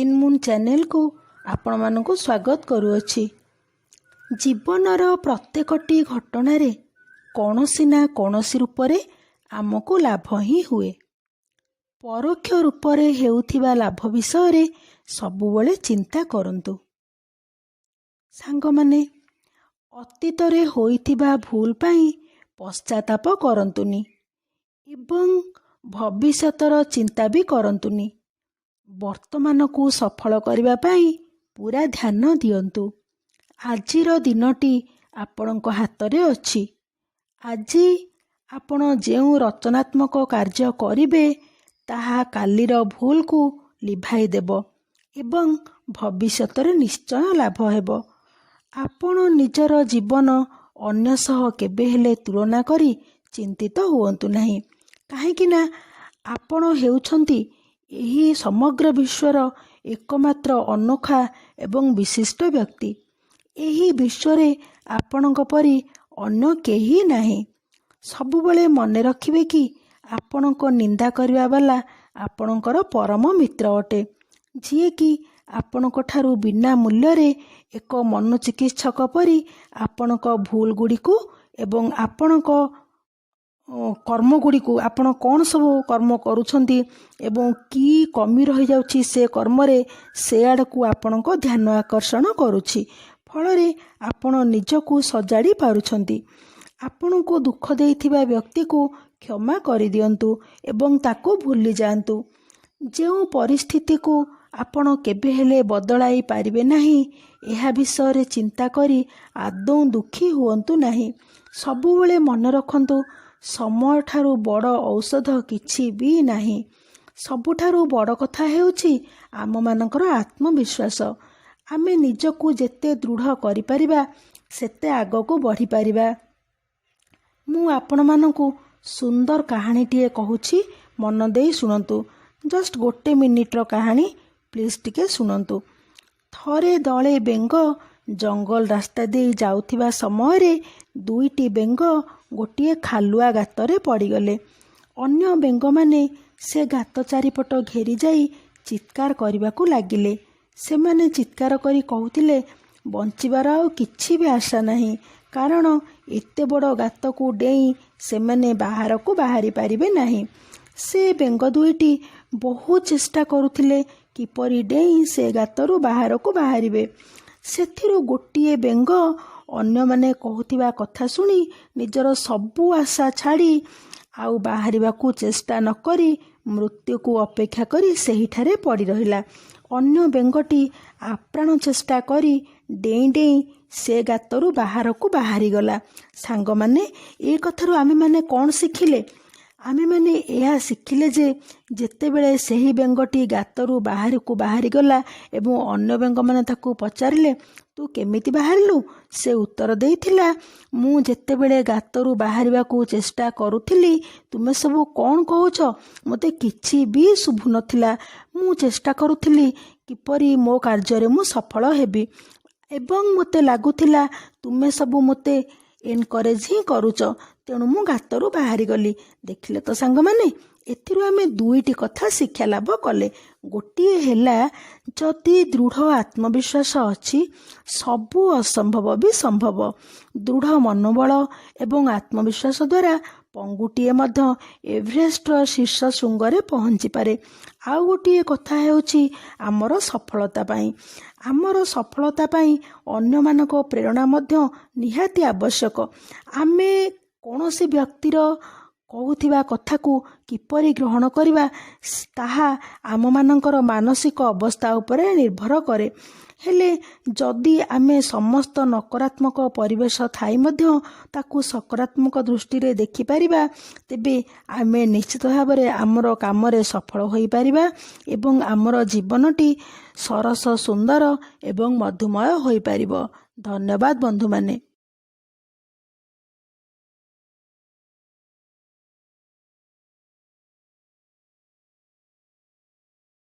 Satin Moon channel को आपण मानकु स्वागत करुअछि। जीवनर प्रत्येकटी घटनारे कौनसी ना कौनसी रूपरे आमको लाभ ही हुए। परोक्ष रूपरे हेउथिबा लाभ विषय सबुबले चिंता करंतु। सांग माने अतीतरे होइथिबा भूल पाई पश्चाताप करंतुनी एवं भविष्यतर चिंता भी करंतुनी। वर्तमान को सफल करने पाई पूरा ध्यान दियंतु। आजिर दिनटी आपणक हाथ रे अछि। आज आपण जेउ रचनात्मक कार्य करिवे ताहा कालीर भूल को लिभाई देब एवं भविष्यतर निश्चय लाभ हेब। आपण निजर जीवन अन्य सह केबे हेले तुलना करी चिंतित हुअन्तु नाही, काहेकि ना आपण हेउछंती एही समग्र विश्वर एकमात्र अनोखा एवं विशिष्ट व्यक्ति। एही विश्वरे आपणक परी अन्य केही नाही। सबुबले मने रखिबे कि आपणक निंदा करिवा वाला आपणकर परम मित्र अटे, जिए कि आपणक ठारू बिना मूल्य रे एक मनोचिकित्सक परी आपणक भूल गुड़िकु एवं आपणक कर्म गुड़िकु आपण कौन सब कर्म करुछंती एवं की कमी रही जाउछि से कर्म रे से आड़कू आपणक ध्यान आकर्षण करुछि। फलरे आपण निजकू सजाड़ी पारुछंती। आपणको दुख देइथिबा व्यक्ति को क्षमा करि दियंतु एवं ताको भूली जांतु। जेउ परिस्थिति को आपण केबे हेले बदलाई पारिबे नाही, एहा विषय रे चिंता करी आदौ दुखी हुअन्तु नाही। सबुबले मन रखंतु समय ठारू बड़ औषध किछि भी नाही। सबुठारू बड़ कथा हेउछि आम मानकर आत्मविश्वास। आमे निजकू जेते दृढ़ करि परिबा सेते आगको बढ़ी परिबा। मु आपण मानकू सुंदर कहानीटिए कहूछि, मन देई सुनंतु। जस्ट गोटे मिनिट्र कहानी, प्लीज टिके सुनंतु। थरे दले बेंग जंगल रास्ता दे जाउथिबा समय रे दुईटी बेंग गोटिए खालुआ गातरे पड़गले। अन्य बेंग माने से गात चारिपट घेरी जाई चित्कार करबाकू लागिले। से माने चित्कार करी कहूतिले बंचिबार आउ किछि भी आशा नाही, कारण एते बड़ गात को डेई से माने बाहर को बाहरी पारिबे नाही। से बेंग दुईटी बहु चेष्टा करुथिले किपरि डेई से गातरू बाहर को बाहरिबे। सेथिरु गोटिए बेंग अन्य माने कहूथिबा कथा सुनी निजर सबु आशा छाड़ी आउ बाहरिबाकू चेष्टा न करी मृत्यु को अपेक्षा करी सही ठारे पड़ी रहिला। अन्य बेंगटी आप्राण चेष्टा करी डेई डेई से गातरू बाहर को बाहरी गला। सांग माने ए कथारु आमे माने कोन शिखिले? आमे माने एहा शिखिले जे जेतेबेले सही बेंगटी गातरू बाहर को बाहरी गला एवं अन्य बेंग माने ताकू पचारिले तू केमिति बाहरिलु? से उत्तर देइथिला, मु जेतेबेले गातरू बाहरिबाकू चेष्टा करुथिली तुमे सबु कोन कहूछ, मते किछि भी शुभु नथिला। मु चेष्टा करुथिली किपरि मो कार्य मु सफल हेबी एवं मते लागुथिला तुमे सबु मते एनकरेज ही करूच, तेणु मु गातरू बाहरी गली। देखिले तो सांग माने एथिरु आमे दुईटी कथा शिक्षा लाभ कले। गोटिए हेला जदि दृढ़ आत्मविश्वास अछि सबु असंभव भी संभव। दृढ़ मनोबल एवं आत्मविश्वास द्वारा पंगुटिए मध्य एवरेस्टर शीर्ष शृंगरे पहुंची पारे। आउ गोटिए कथा हेउछि आमर सफलता पाई। आमर सफलता पाई अन्य मानक प्रेरणा मध्य निहाती आवश्यक। आमे कौनसी व्यक्तिर कहूथिबा कथा को किपरि ग्रहण करिबा ताहा आम मानकर मानसिक अवस्था उपरे निर्भर करे। हेले जदि आमे समस्त नकारात्मक परिवेश थाई मध्य ताकू सकारात्मक दृष्टि रे देखि परिबा तेबे आमे निश्चित भाबरे आमर काम रे सफल होई परिबा एवं आमर जीवनटी सरस सुंदर एवं मधुमय होई परिबो। धन्यवाद बंधु माने।